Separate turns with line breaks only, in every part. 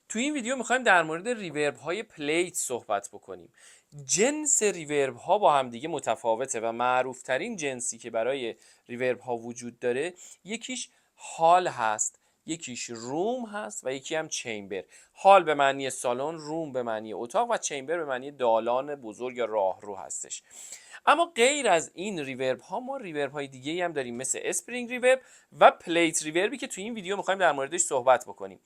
تو این ویدیو میخوایم در مورد ریورب های پلیت صحبت بکنیم. جنس ریورب ها با هم دیگه متفاوته و معروف ترین جنسی که برای ریورب ها وجود داره یکیش هال هست، یکیش روم هست و یکی هم چیمبر. هال به معنی سالن، روم به معنی اتاق و چیمبر به معنی دالان بزرگ یا راهرو هستش. اما غیر از این ریورب ها ما ریورب های دیگه هم داریم مثل اسپرینگ ریورب و پلیت ریوربی که تو این ویدیو میخوایم در موردش صحبت بکنیم.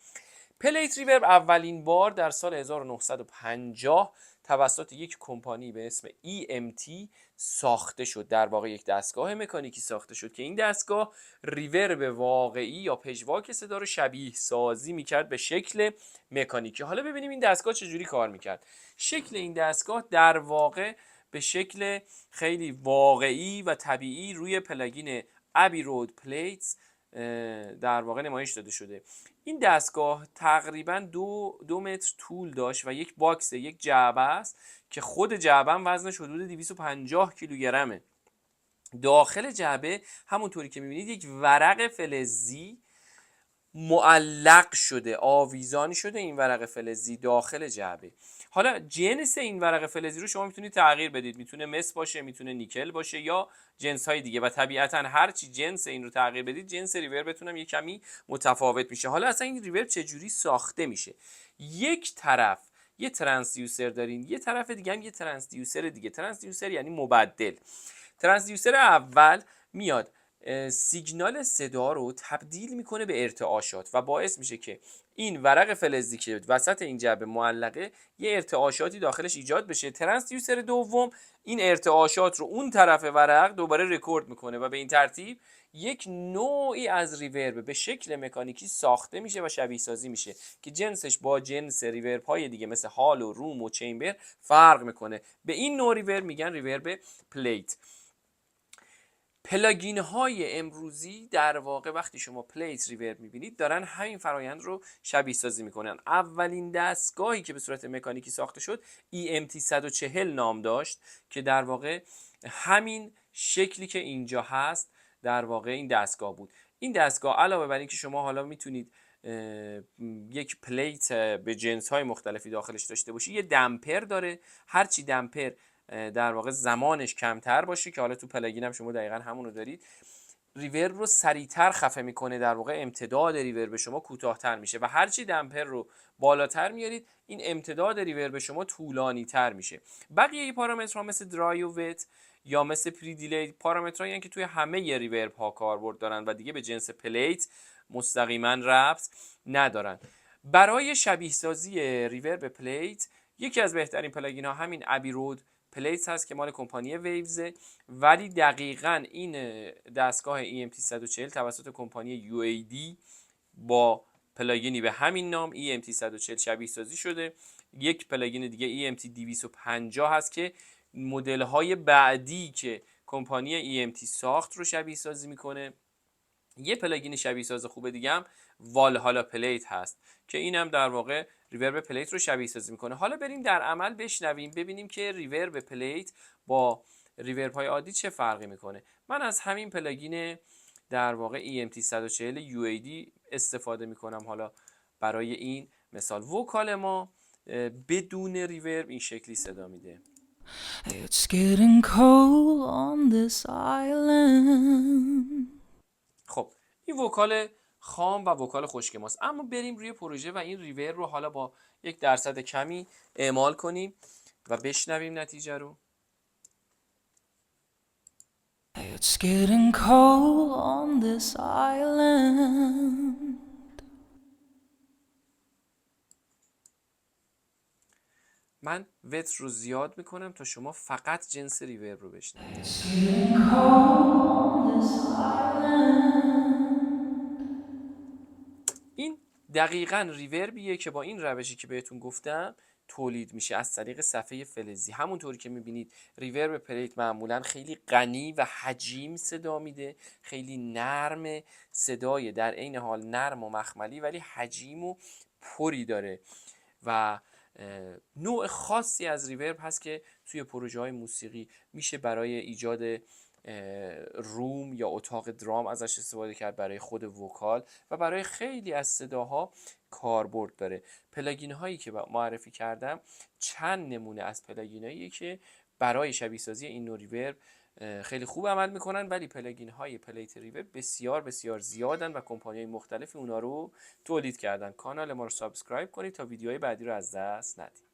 پلیت ریورب اولین بار در سال 1950 توسط یک کمپانی به اسم EMT ساخته شد. در واقع یک دستگاه مکانیکی ساخته شد که این دستگاه ریورب واقعی یا پژواک صدا رو شبیه سازی میکرد به شکل مکانیکی. حالا ببینیم این دستگاه چجوری کار میکرد. شکل این دستگاه در واقع به شکل خیلی واقعی و طبیعی روی پلاگین ابی رود پلیتس در واقع نمایش داده شده. این دستگاه تقریبا دو متر طول داشت و یک باکس، یک جعبه است که خود جعبه هم وزنش حدود 250 کیلوگرمه. داخل جعبه همونطوری که میبینید یک ورق فلزی معلق شده، آویزانی شده این ورق فلزی داخل جعبه. حالا جنس این ورق فلزی رو شما میتونید تغییر بدید، میتونه مس باشه، میتونه نیکل باشه یا جنس های دیگه و طبیعتا هر چی جنس این رو تغییر بدید جنس ریوربتون هم یه کمی متفاوت میشه. حالا اصلا این ریورب چجوری ساخته میشه؟ یک طرف یه ترانسدیوسر دارین، یه طرف دیگه هم یه ترانسدیوسر دیگه. ترانسدیوسر یعنی مبدل. ترانسدیوسر اول میاد سیگنال صدا رو تبدیل میکنه به ارتعاشات و باعث میشه که این ورق فلزی که وسط این جعبه معلقه یه ارتعاشاتی داخلش ایجاد بشه. ترانسدیوسر دوم این ارتعاشات رو اون طرف ورق دوباره رکورد میکنه و به این ترتیب یک نوعی از ریورب به شکل مکانیکی ساخته میشه و شبیه سازی میشه که جنسش با جنس ریورب های دیگه مثل هال و روم و چیمبر فرق میکنه. به این نوع ریورب میگن ریورب پلیت. پلاگین های امروزی در واقع وقتی شما پلیت ریورب میبینید دارن همین فرایند رو شبیه سازی میکنن. اولین دستگاهی که به صورت مکانیکی ساخته شد EMT 140 نام داشت که در واقع همین شکلی که اینجا هست در واقع این دستگاه بود. این دستگاه علاوه بر این که شما حالا میتونید یک پلیت به جنس های مختلفی داخلش داشته باشی، یه دمپر داره. هرچی دمپر در واقع زمانش کمتر باشه که حالا تو پلاگین هم شما دقیقا همون رو دارید، ریورب رو سریعتر خفه میکنه. در واقع امتداد ریورب شما کوتاه‌تر میشه و هرچی دمپر رو بالاتر میارید این امتداد ریورب شما طولانی تر میشه. بقیه پارامترها مثل درای و وت یا مثل پری دیلی پارامترهایی که توی همه ریورب ها کاربرد دارن و دیگه به جنس پلیت مستقیما ربط ندارن. برای شبیه سازی ریورب پلیت یکی از بهترین پلاگین ها همین ابی رود پلیتس هست که مال کمپانی ویوزه، ولی دقیقاً این دستگاه EMT 140 توسط کمپانی UAD با پلاگینی به همین نام EMT 140 شبیه سازی شده. یک پلاگین دیگه EMT 250 هست که مدل های بعدی که کمپانی EMT ساخت رو شبیه سازی میکنه. یه پلاگین شبیه ساز خوب دیگه هم والهالا پلیت هست که اینم در واقع ریورب پلیت رو شبیه سازی میکنه. حالا بریم در عمل بشنویم ببینیم که ریورب پلیت با ریورب های عادی چه فرقی میکنه. من از همین پلاگین در واقع EMT 140 UAD استفاده میکنم. حالا برای این مثال وکال ما بدون ریورب این شکلی صدا میده.
It's getting cold on this island.
خب این وکال خام و وکال خشک ماست. اما بریم روی پروژه و این ریورب رو حالا با 1% کمی اعمال کنیم و بشنویم نتیجه رو.
It's getting cold on this island.
من وتر رو زیاد میکنم تا شما فقط جنس ریورب رو بشنوید.
It's getting cold on this island.
این دقیقاً ریوربیه که با این روشی که بهتون گفتم تولید میشه از طریق صفحه فلزی. همونطوری که میبینید ریورب پلیت معمولا خیلی غنی و حجیم صدا میده، خیلی نرم صدای در عین حال نرم و مخملی ولی حجیم و پری داره و نوع خاصی از ریورب هست که توی پروژه های موسیقی میشه برای ایجاد روم یا اتاق درام ازش استفاده کرد، برای خود وکال و برای خیلی از صداها کاربرد داره. پلاگین هایی که معرفی کردم چند نمونه از پلاگین هایی که برای شبیه سازی این نوع ریورب خیلی خوب عمل میکنن، ولی پلاگین های پلیت ریورب بسیار بسیار زیادن و کمپانی های مختلفی اونا رو تولید کردن. کانال ما رو سابسکرایب کنید تا ویدیوهای بعدی رو از دست ندید.